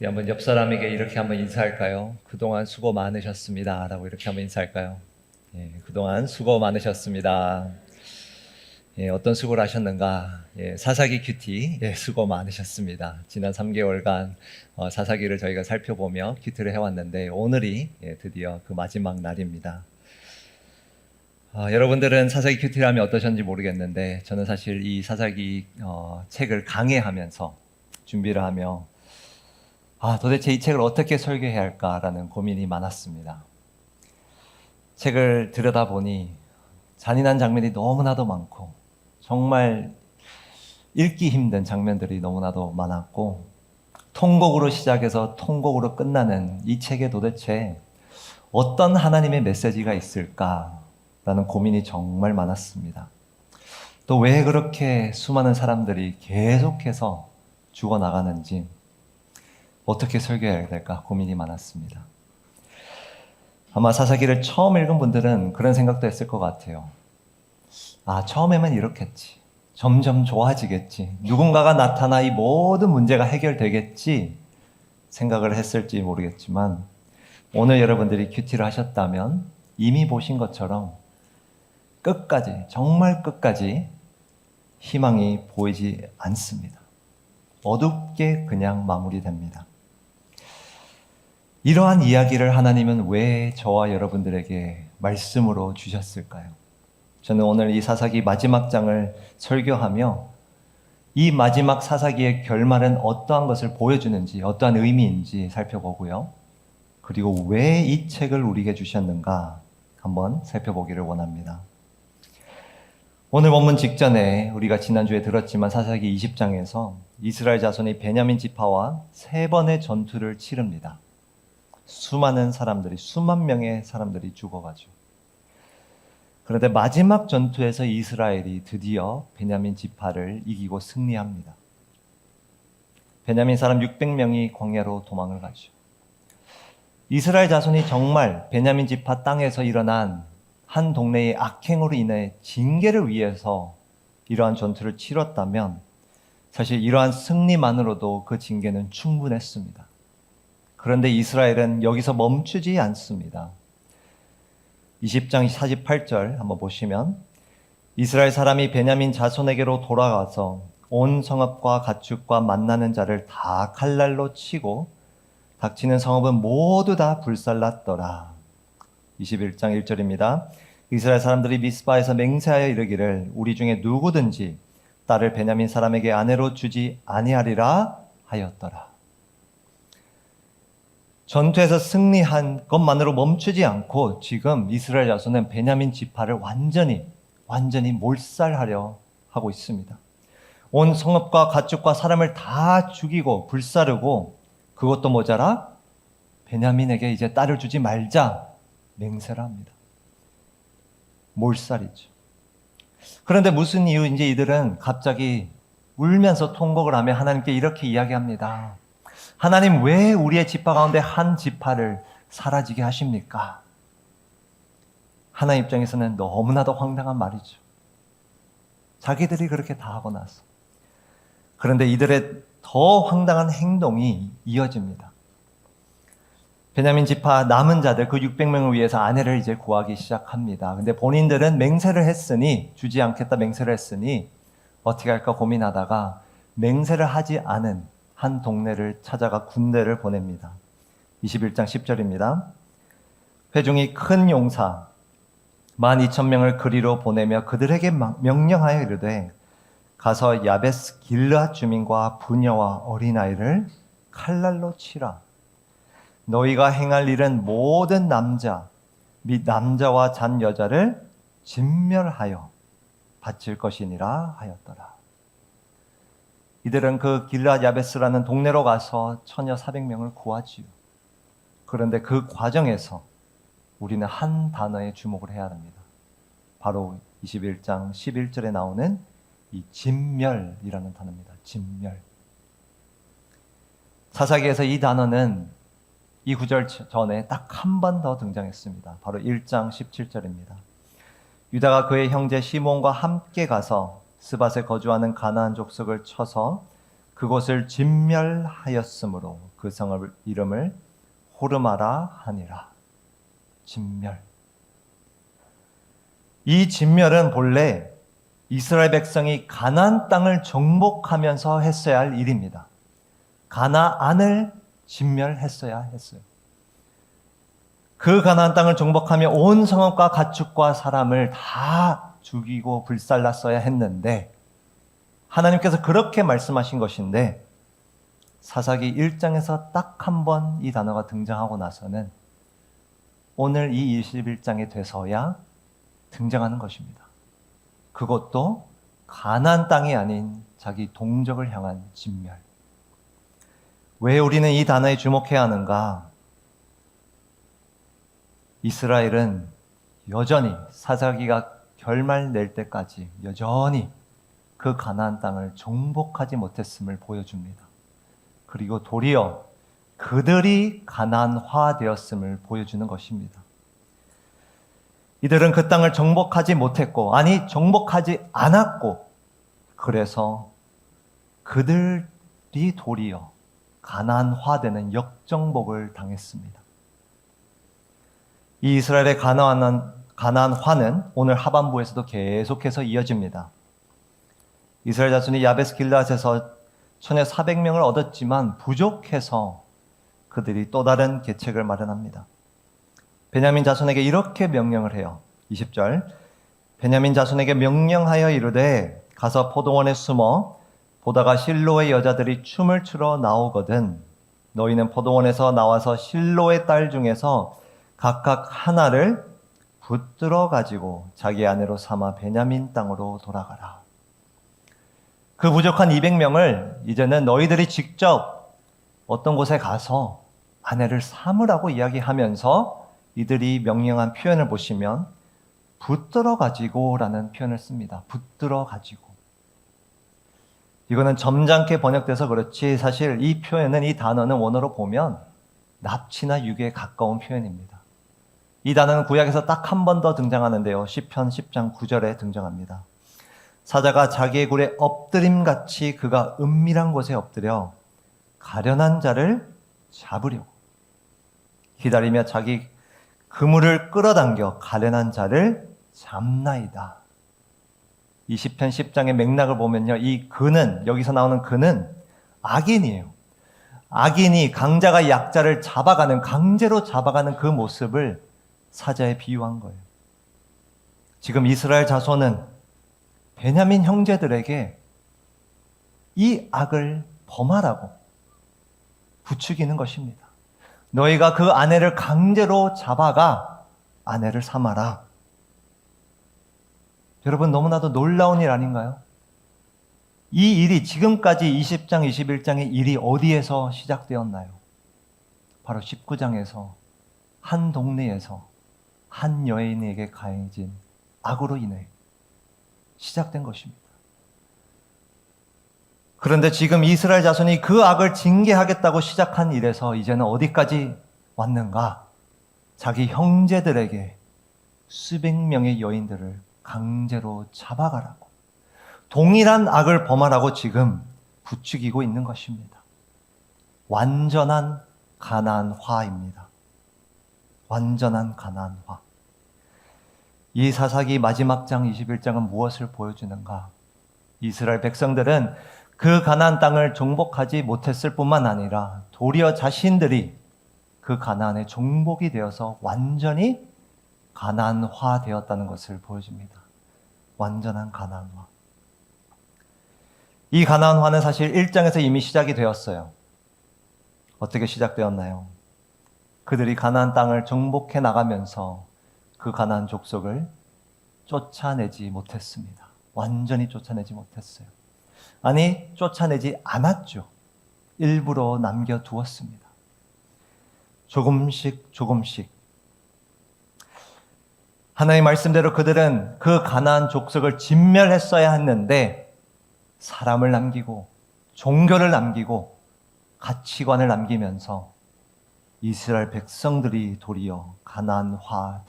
우리 한번 옆 사람에게 이렇게 한번 인사할까요? 그동안 수고 많으셨습니다. 라고 이렇게 한번 인사할까요? 예, 그동안 수고 많으셨습니다. 예, 어떤 수고를 하셨는가? 예, 사사기 큐티, 예, 수고 많으셨습니다. 지난 3개월간 사사기를 저희가 살펴보며 큐티를 해왔는데, 오늘이 드디어 그 마지막 날입니다. 여러분들은 사사기 큐티를 하면 어떠셨는지 모르겠는데, 저는 사실 이 사사기 책을 강해하면서 준비를 하며 도대체 이 책을 어떻게 설교해야 할까라는 고민이 많았습니다. 책을 들여다보니 잔인한 장면이 너무나도 많고 정말 읽기 힘든 장면들이 너무나도 많았고 통곡으로 시작해서 통곡으로 끝나는 이 책에 도대체 어떤 하나님의 메시지가 있을까라는 고민이 정말 많았습니다. 또 왜 그렇게 수많은 사람들이 계속해서 죽어나가는지 어떻게 설교해야 될까 고민이 많았습니다. 아마 사사기를 처음 읽은 분들은 그런 생각도 했을 것 같아요. 처음에만 이렇겠지. 점점 좋아지겠지. 누군가가 나타나 이 모든 문제가 해결되겠지 생각을 했을지 모르겠지만 오늘 여러분들이 큐티를 하셨다면 이미 보신 것처럼 끝까지, 정말 끝까지 희망이 보이지 않습니다. 어둡게 그냥 마무리됩니다. 이러한 이야기를 하나님은 왜 저와 여러분들에게 말씀으로 주셨을까요? 저는 오늘 이 사사기 마지막 장을 설교하며 이 마지막 사사기의 결말은 어떠한 것을 보여주는지, 어떠한 의미인지 살펴보고요. 그리고 왜 이 책을 우리에게 주셨는가 한번 살펴보기를 원합니다. 오늘 본문 직전에 우리가 지난주에 들었지만 사사기 20장에서 이스라엘 자손이 베냐민 지파와 3번의 전투를 치릅니다. 수많은 사람들이, 수만 명의 사람들이 죽어가죠. 그런데 마지막 전투에서 이스라엘이 드디어 베냐민 지파를 이기고 승리합니다. 베냐민 사람 600명이 광야로 도망을 가죠. 이스라엘 자손이 정말 베냐민 지파 땅에서 일어난 한 동네의 악행으로 인해 징계를 위해서 이러한 전투를 치렀다면 사실 이러한 승리만으로도 그 징계는 충분했습니다. 그런데 이스라엘은 여기서 멈추지 않습니다. 20장 48절 한번 보시면 이스라엘 사람이 베냐민 자손에게로 돌아가서 온 성읍과 가축과 만나는 자를 다 칼날로 치고 닥치는 성읍은 모두 다 불살랐더라. 21장 1절입니다. 이스라엘 사람들이 미스바에서 맹세하여 이르기를 우리 중에 누구든지 딸을 베냐민 사람에게 아내로 주지 아니하리라 하였더라. 전투에서 승리한 것만으로 멈추지 않고 지금 이스라엘 자손은 베냐민 지파를 완전히 몰살하려 하고 있습니다. 온 성읍과 가축과 사람을 다 죽이고 불사르고 그것도 모자라 베냐민에게 이제 딸을 주지 말자 맹세를 합니다. 몰살이죠. 그런데 무슨 이유인지 이들은 갑자기 울면서 통곡을 하며 하나님께 이렇게 이야기합니다. 하나님 왜 우리의 지파 가운데 한 지파를 사라지게 하십니까? 하나님 입장에서는 너무나도 황당한 말이죠. 자기들이 그렇게 다 하고 나서. 그런데 이들의 더 황당한 행동이 이어집니다. 베냐민 지파 남은 자들 그 600명을 위해서 아내를 이제 구하기 시작합니다. 근데 본인들은 맹세를 했으니 주지 않겠다 맹세를 했으니 어떻게 할까 고민하다가 맹세를 하지 않은 한 동네를 찾아가 군대를 보냅니다. 21장 10절입니다. 회중이 큰 용사 12,000명을 그리로 보내며 그들에게 명령하여 이르되 가서 야베스 길르앗 주민과 부녀와 어린아이를 칼날로 치라. 너희가 행할 일은 모든 남자 및 남자와 잔 여자를 진멸하여 바칠 것이니라 하였더라. 이들은 그 길르앗 야베스라는 동네로 가서 처녀 400명을 구하지요. 그런데 그 과정에서 우리는 한 단어에 주목을 해야 합니다. 바로 21장 11절에 나오는 이 진멸이라는 단어입니다. 진멸. 사사기에서 이 단어는 이 구절 전에 딱 한 번 더 등장했습니다. 바로 1장 17절입니다. 유다가 그의 형제 시몬과 함께 가서 스밧에 거주하는 가나안 족속을 쳐서 그곳을 진멸하였으므로 그 성을 이름을 호르마라 하니라. 진멸. 이 진멸은 본래 이스라엘 백성이 가나안 땅을 정복하면서 했어야 할 일입니다. 가나안을 진멸했어야 했어요. 그 가나안 땅을 정복하며 온 성읍과 가축과 사람을 다 죽이고 불살랐어야 했는데 하나님께서 그렇게 말씀하신 것인데 사사기 1장에서 딱 한 번 이 단어가 등장하고 나서는 오늘 이 21장에 돼서야 등장하는 것입니다. 그것도 가나안 땅이 아닌 자기 동족을 향한 진멸. 왜 우리는 이 단어에 주목해야 하는가? 이스라엘은 여전히 사사기가 결말 낼 때까지 여전히 그 가나안 땅을 정복하지 못했음을 보여줍니다. 그리고 도리어 그들이 가나안화 되었음을 보여주는 것입니다. 이들은 그 땅을 정복하지 못했고, 아니 정복하지 않았고, 그래서 그들이 도리어 가나안화되는 역정복을 당했습니다. 이 이스라엘의 가나안화는 오늘 하반부에서도 계속해서 이어집니다. 이스라엘 자손이 야베스 길앗에서 1,400명을 얻었지만 부족해서 그들이 또 다른 계책을 마련합니다. 베냐민 자손에게 이렇게 명령을 해요. 20절. 베냐민 자손에게 명령하여 이르되 가서 포도원에 숨어 보다가 실로의 여자들이 춤을 추러 나오거든 너희는 포도원에서 나와서 실로의 딸 중에서 각각 하나를 붙들어 가지고 자기 아내로 삼아 베냐민 땅으로 돌아가라. 그 부족한 200명을 이제는 너희들이 직접 어떤 곳에 가서 아내를 삼으라고 이야기하면서 이들이 명령한 표현을 보시면 붙들어 가지고 라는 표현을 씁니다. 붙들어 가지고. 이거는 점잖게 번역돼서 그렇지 사실 이 표현은, 이 단어는 원어로 보면 납치나 유괴에 가까운 표현입니다. 이 단어는 구약에서 딱 한 번 더 등장하는데요. 시편 10장 9절에 등장합니다. 사자가 자기의 굴에 엎드림같이 그가 은밀한 곳에 엎드려 가련한 자를 잡으려고 기다리며 자기 그물을 끌어당겨 가련한 자를 잡나이다. 이 시편 10장의 맥락을 보면요. 이 그는, 여기서 나오는 그는 악인이에요. 악인이 강자가 약자를 잡아가는, 강제로 잡아가는 그 모습을 사자에 비유한 거예요. 지금 이스라엘 자손은 베냐민 형제들에게 이 악을 범하라고 부추기는 것입니다. 너희가 그 아내를 강제로 잡아가 아내를 삼아라. 여러분, 너무나도 놀라운 일 아닌가요? 이 일이 지금까지 20장, 21장의 일이 어디에서 시작되었나요? 바로 19장에서 한 동네에서 한 여인에게 가해진 악으로 인해 시작된 것입니다. 그런데 지금 이스라엘 자손이 그 악을 징계하겠다고 시작한 일에서 이제는 어디까지 왔는가? 자기 형제들에게 수백 명의 여인들을 강제로 잡아가라고, 동일한 악을 범하라고 지금 부추기고 있는 것입니다. 완전한 가나안화입니다. 완전한 가나안화. 이 사사기 마지막 장 21장은 무엇을 보여주는가? 이스라엘 백성들은 그 가나안 땅을 정복하지 못했을 뿐만 아니라 도리어 자신들이 그 가나안의 정복이 되어서 완전히 가나안화 되었다는 것을 보여줍니다. 완전한 가나안화. 이 가나안화는 사실 1장에서 이미 시작이 되었어요. 어떻게 시작되었나요? 그들이 가나안 땅을 정복해 나가면서 그 가나안 족속을 쫓아내지 못했습니다. 완전히 쫓아내지 못했어요. 아니, 쫓아내지 않았죠. 일부러 남겨두었습니다. 조금씩 조금씩. 하나님의 말씀대로 그들은 그 가나안 족속을 진멸했어야 했는데 사람을 남기고 종교를 남기고 가치관을 남기면서 이스라엘 백성들이 도리어 가나안화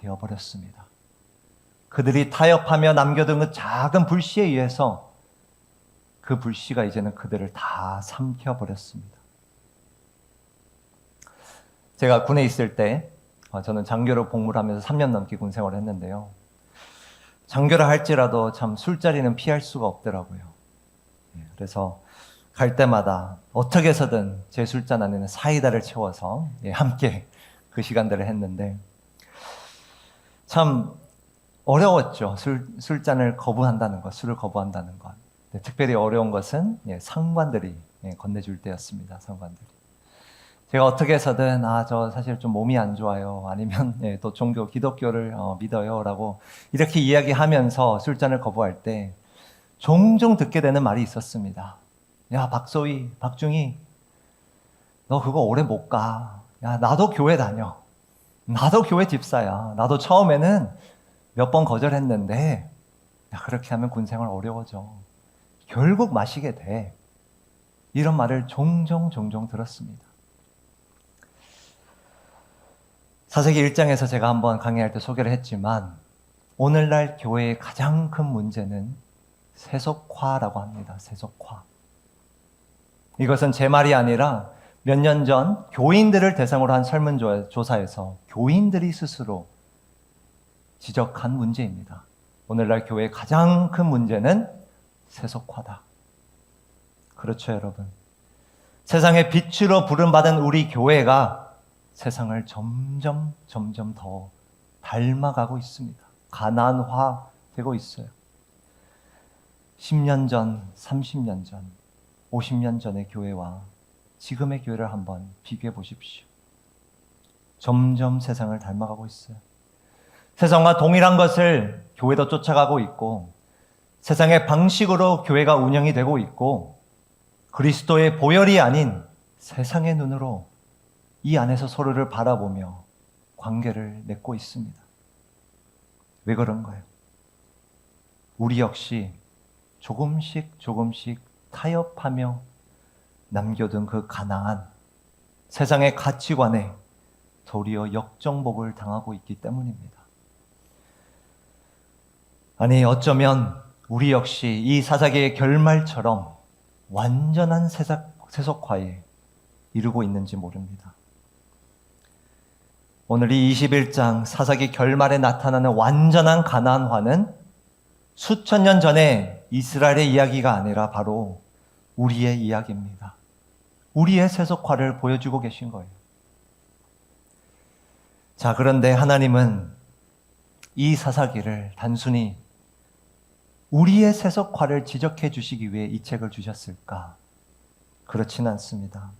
그 불씨가 이제는 그들을 다 삼켜버렸습니다. 제가 군에 있을 때 저는 장교로 복무를 하면서 3년 넘게 군 생활을 했는데요. 장교를 할지라도 참 술자리는 피할 수가 없더라고요. 그래서 갈 때마다 어떻게 해서든 제 술잔 안에는 사이다를 채워서 함께 그 시간들을 했는데 참 어려웠죠. 술잔을 거부한다는 것, 술을 거부한다는 것. 특별히 어려운 것은 상관들이 건네줄 때였습니다. 상관들이. 제가 어떻게 해서든 저 사실 좀 몸이 안 좋아요. 아니면 또 종교 기독교를 믿어요. 라고 이렇게 이야기하면서 술잔을 거부할 때 종종 듣게 되는 말이 있었습니다. 야, 박소희, 박중희, 너 그거 오래 못 가. 야, 나도 교회 다녀. 나도 교회 집사야. 나도 처음에는 몇 번 거절했는데 야, 그렇게 하면 군생활 어려워져. 결국 마시게 돼. 이런 말을 종종 들었습니다. 사사기 1장에서 제가 한번 강의할 때 소개를 했지만 오늘날 교회의 가장 큰 문제는 세속화라고 합니다. 세속화. 이것은 제 말이 아니라 몇 년 전 교인들을 대상으로 한 설문조사에서 교인들이 스스로 지적한 문제입니다. 오늘날 교회의 가장 큰 문제는 세속화다. 그렇죠, 여러분. 세상의 빛으로 부름받은 우리 교회가 세상을 점점 더 닮아가고 있습니다. 가난화되고 있어요. 10년 전, 30년 전, 50년 전의 교회와 지금의 교회를 한번 비교해 보십시오. 점점 세상을 닮아가고 있어요. 세상과 동일한 것을 교회도 쫓아가고 있고 세상의 방식으로 교회가 운영이 되고 있고 그리스도의 보혈이 아닌 세상의 눈으로 이 안에서 서로를 바라보며 관계를 맺고 있습니다. 왜 그런가요? 우리 역시 조금씩 타협하며 남겨둔 그 가난한 세상의 가치관에 도리어 역정복을 당하고 있기 때문입니다. 아니, 어쩌면 우리 역시 이 사사기의 결말처럼 완전한 세속화에 이르고 있는지 모릅니다. 오늘 이 21장 사사기 결말에 나타나는 완전한 가나안화는 수천 년 전에 이스라엘의 이야기가 아니라 바로 우리의 이야기입니다. 우리의 세속화를 보여주고 계신 거예요. 자, 그런데 하나님은 이 사사기를 단순히 우리의 세속화를 지적해 주시기 위해 이 책을 주셨을까? 그렇지는 않습니다.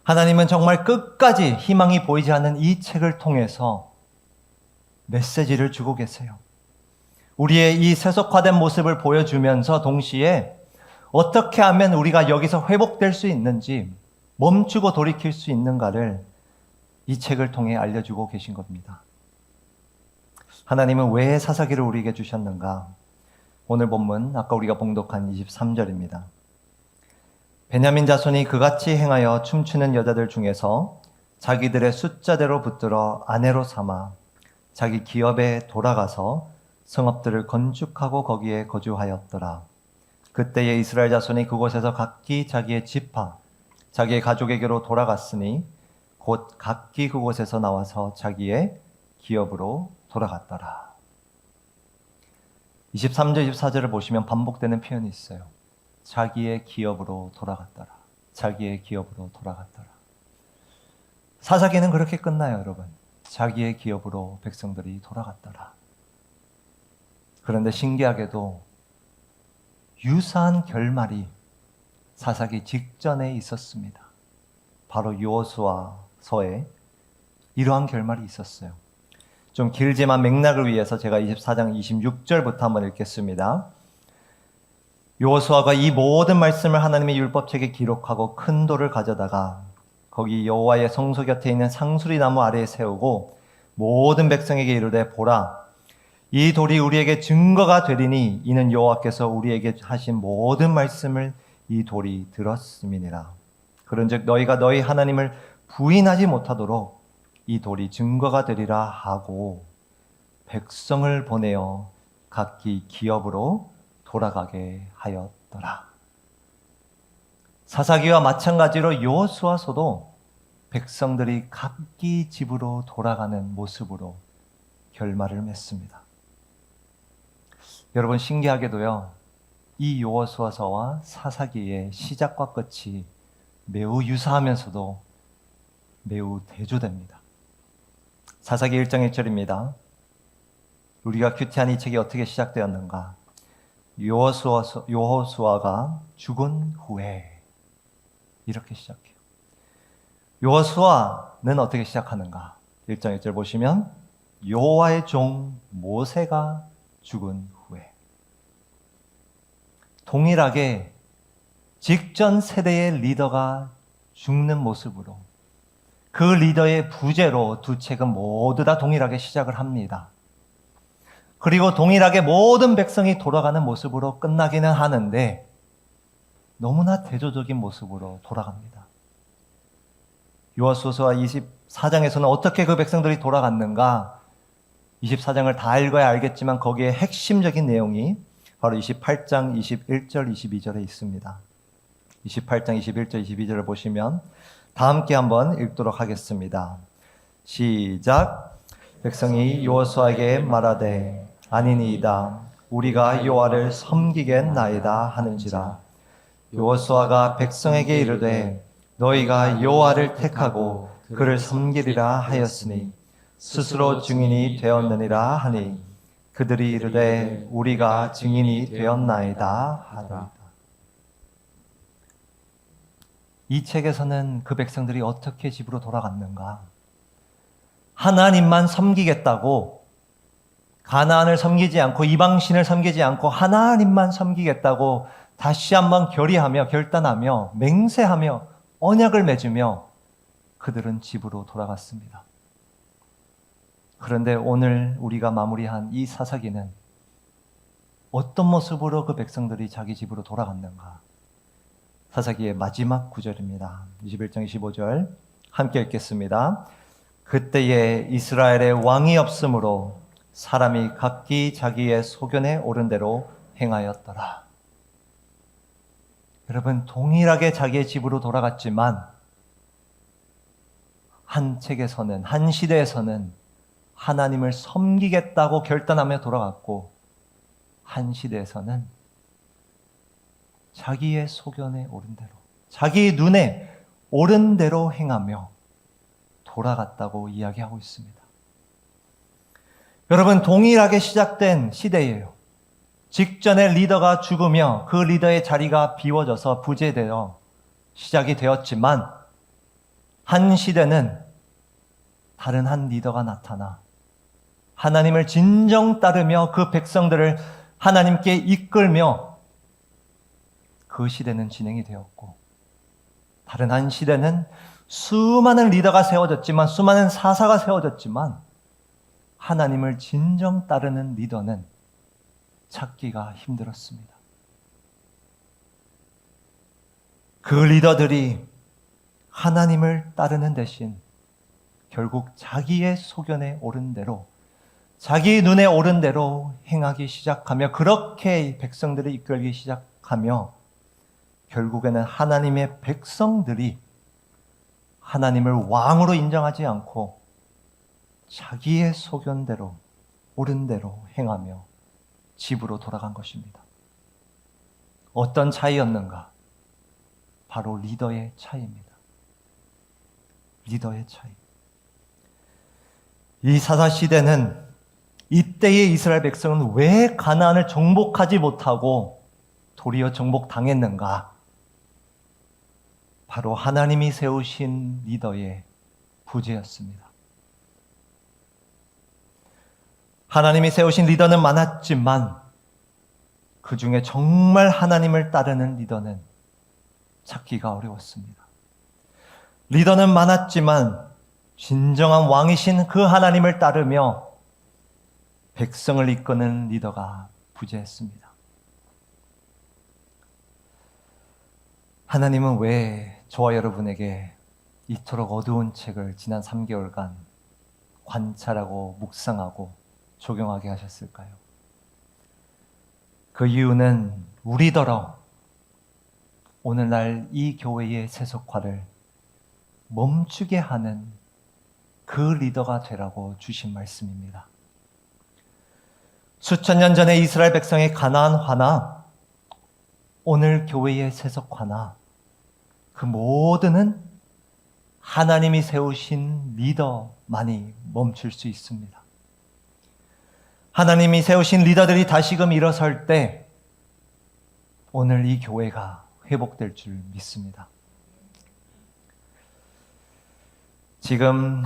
하나님은 정말 끝까지 희망이 보이지 않는 이 책을 통해서 메시지를 주고 계세요. 우리의 이 세속화된 모습을 보여주면서 동시에 어떻게 하면 우리가 여기서 회복될 수 있는지, 멈추고 돌이킬 수 있는가를 이 책을 통해 알려주고 계신 겁니다. 하나님은 왜 사사기를 우리에게 주셨는가? 오늘 본문 아까 우리가 봉독한 23절입니다. 베냐민 자손이 그같이 행하여 춤추는 여자들 중에서 자기들의 숫자대로 붙들어 아내로 삼아 자기 기업에 돌아가서 성읍들을 건축하고 거기에 거주하였더라. 그때에 이스라엘 자손이 그곳에서 각기 자기의 지파, 자기의 가족에게로 돌아갔으니 곧 각기 그곳에서 나와서 자기의 기업으로 돌아갔더라. 23절, 24절을 보시면 반복되는 표현이 있어요. 자기의 기업으로 돌아갔더라. 자기의 기업으로 돌아갔더라. 사사기는 그렇게 끝나요, 여러분. 자기의 기업으로 백성들이 돌아갔더라. 그런데 신기하게도 유사한 결말이 사사기 직전에 있었습니다. 바로 여호수아서에 이러한 결말이 있었어요. 좀 길지만 맥락을 위해서 제가 24장 26절부터 한번 읽겠습니다. 여호수아가 이 모든 말씀을 하나님의 율법책에 기록하고 큰 돌을 가져다가 거기 여호와의 성소 곁에 있는 상수리 나무 아래에 세우고 모든 백성에게 이르되 보라, 이 돌이 우리에게 증거가 되리니 이는 여호와께서 우리에게 하신 모든 말씀을 이 돌이 들었음이니라. 그런즉 너희가 너희 하나님을 부인하지 못하도록 이 돌이 증거가 되리라 하고 백성을 보내어 각기 기업으로 돌아가게 하였더라. 사사기와 마찬가지로 여호수아서도 백성들이 각기 집으로 돌아가는 모습으로 결말을 맺습니다. 여러분, 신기하게도요, 이 여호수아서와 사사기의 시작과 끝이 매우 유사하면서도 매우 대조됩니다. 사사기 1장 1절입니다. 우리가 큐티한 이 책이 어떻게 시작되었는가? 여호수아가 죽은 후에, 이렇게 시작해요. 여호수아는 어떻게 시작하는가? 1장 1절 보시면 여호와의 종 모세가 죽은 후에, 동일하게 직전 세대의 리더가 죽는 모습으로, 그 리더의 부재로 두 책은 모두 다 동일하게 시작을 합니다. 그리고 동일하게 모든 백성이 돌아가는 모습으로 끝나기는 하는데 너무나 대조적인 모습으로 돌아갑니다. 여호수아 24장에서는 어떻게 그 백성들이 돌아갔는가? 24장을 다 읽어야 알겠지만 거기에 핵심적인 내용이 바로 28장 21절 22절에 있습니다. 28장 21절 22절을 보시면 다 함께 한번 읽도록 하겠습니다. 시작. 백성이 여호수아에게 말하되 아니니이다. 우리가 여호와를 섬기겠나이다 하는지라. 여호수아가 백성에게 이르되 너희가 여호와를 택하고 그를 섬기리라 하였으니 스스로 증인이 되었느니라 하니 그들이 이르되 우리가 증인이 되었나이다 하더라. 이 책에서는 그 백성들이 어떻게 집으로 돌아갔는가? 하나님만 섬기겠다고, 가나안을 섬기지 않고 이방신을 섬기지 않고 하나님만 섬기겠다고 다시 한번 결단하며 맹세하며 언약을 맺으며 그들은 집으로 돌아갔습니다. 그런데 오늘 우리가 마무리한 이 사사기는 어떤 모습으로 그 백성들이 자기 집으로 돌아갔는가? 사사기의 마지막 구절입니다. 21장 25절 함께 읽겠습니다. 그때에 이스라엘에 왕이 없으므로 사람이 각기 자기의 소견에 오른 대로 행하였더라. 여러분, 동일하게 자기의 집으로 돌아갔지만 한 책에서는, 한 시대에서는 하나님을 섬기겠다고 결단하며 돌아갔고, 한 시대에서는 자기의 소견에 오른 대로, 자기 눈에 오른 대로 행하며 돌아갔다고 이야기하고 있습니다. 여러분, 동일하게 시작된 시대예요. 직전에 리더가 죽으며 그 리더의 자리가 비워져서 부재되어 시작이 되었지만, 한 시대는 다른 한 리더가 나타나 하나님을 진정 따르며 그 백성들을 하나님께 이끌며 그 시대는 진행이 되었고, 다른 한 시대는 수많은 리더가 세워졌지만, 수많은 사사가 세워졌지만 하나님을 진정 따르는 리더는 찾기가 힘들었습니다. 그 리더들이 하나님을 따르는 대신 결국 자기의 소견에 오른 대로, 자기 눈에 오른 대로 행하기 시작하며, 그렇게 백성들을 이끌기 시작하며 결국에는 하나님의 백성들이 하나님을 왕으로 인정하지 않고 자기의 소견대로, 옳은 대로 행하며 집으로 돌아간 것입니다. 어떤 차이였는가? 바로 리더의 차이입니다. 리더의 차이. 이 사사시대는, 이때의 이스라엘 백성은 왜 가나안을 정복하지 못하고 도리어 정복당했는가? 바로 하나님이 세우신 리더의 부재였습니다. 하나님이 세우신 리더는 많았지만 그 중에 정말 하나님을 따르는 리더는 찾기가 어려웠습니다. 리더는 많았지만 진정한 왕이신 그 하나님을 따르며 백성을 이끄는 리더가 부재했습니다. 하나님은 왜 저와 여러분에게 이토록 어두운 책을 지난 3개월간 관찰하고 묵상하고 적용하게 하셨을까요? 그 이유는 우리더러 오늘날 이 교회의 세속화를 멈추게 하는 그 리더가 되라고 주신 말씀입니다. 수천 년 전에 이스라엘 백성의 가나안화나 오늘 교회의 세속화나 그 모두는 하나님이 세우신 리더만이 멈출 수 있습니다. 하나님이 세우신 리더들이 다시금 일어설 때 오늘 이 교회가 회복될 줄 믿습니다. 지금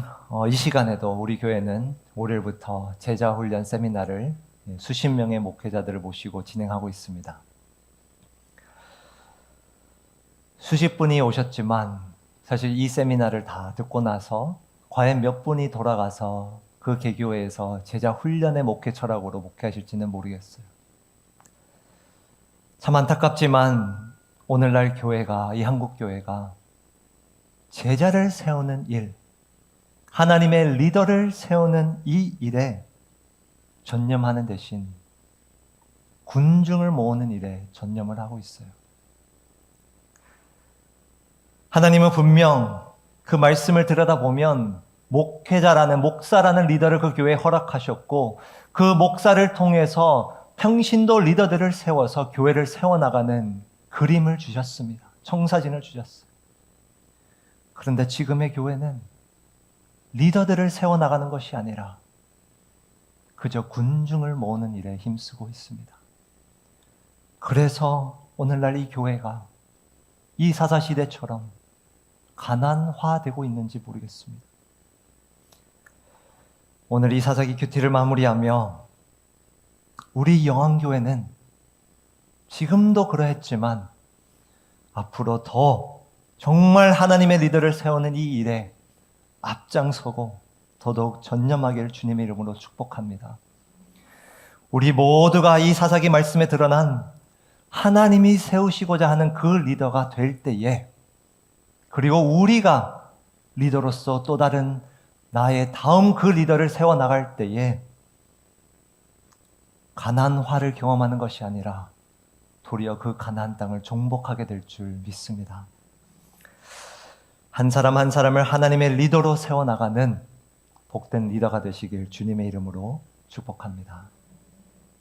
이 시간에도 우리 교회는 월요일부터 제자훈련 세미나를 수십 명의 목회자들을 모시고 진행하고 있습니다. 수십 분이 오셨지만 사실 이 세미나를 다 듣고 나서 과연 몇 분이 돌아가서 그 개교회에서 제자훈련의 목회 철학으로 목회하실지는 모르겠어요. 참 안타깝지만 오늘날 교회가, 이 한국교회가 제자를 세우는 일, 하나님의 리더를 세우는 이 일에 전념하는 대신 군중을 모으는 일에 전념을 하고 있어요. 하나님은 분명 그 말씀을 들여다보면 목회자라는, 목사라는 리더를 그 교회에 허락하셨고 그 목사를 통해서 평신도 리더들을 세워서 교회를 세워나가는 그림을 주셨습니다. 청사진을 주셨어요. 그런데 지금의 교회는 리더들을 세워나가는 것이 아니라 그저 군중을 모으는 일에 힘쓰고 있습니다. 그래서 오늘날 이 교회가 이 사사시대처럼 가난화되고 있는지 모르겠습니다. 오늘 이 사사기 큐티를 마무리하며 우리 영안교회는 지금도 그러했지만 앞으로 더 정말 하나님의 리더를 세우는 이 일에 앞장서고 더더욱 전념하기를 주님의 이름으로 축복합니다. 우리 모두가 이 사사기 말씀에 드러난 하나님이 세우시고자 하는 그 리더가 될 때에, 그리고 우리가 리더로서 또 다른 나의 다음 그 리더를 세워나갈 때에 가난화를 경험하는 것이 아니라 도리어 그 가나안 땅을 정복하게 될 줄 믿습니다. 한 사람 한 사람을 하나님의 리더로 세워나가는 복된 리더가 되시길 주님의 이름으로 축복합니다.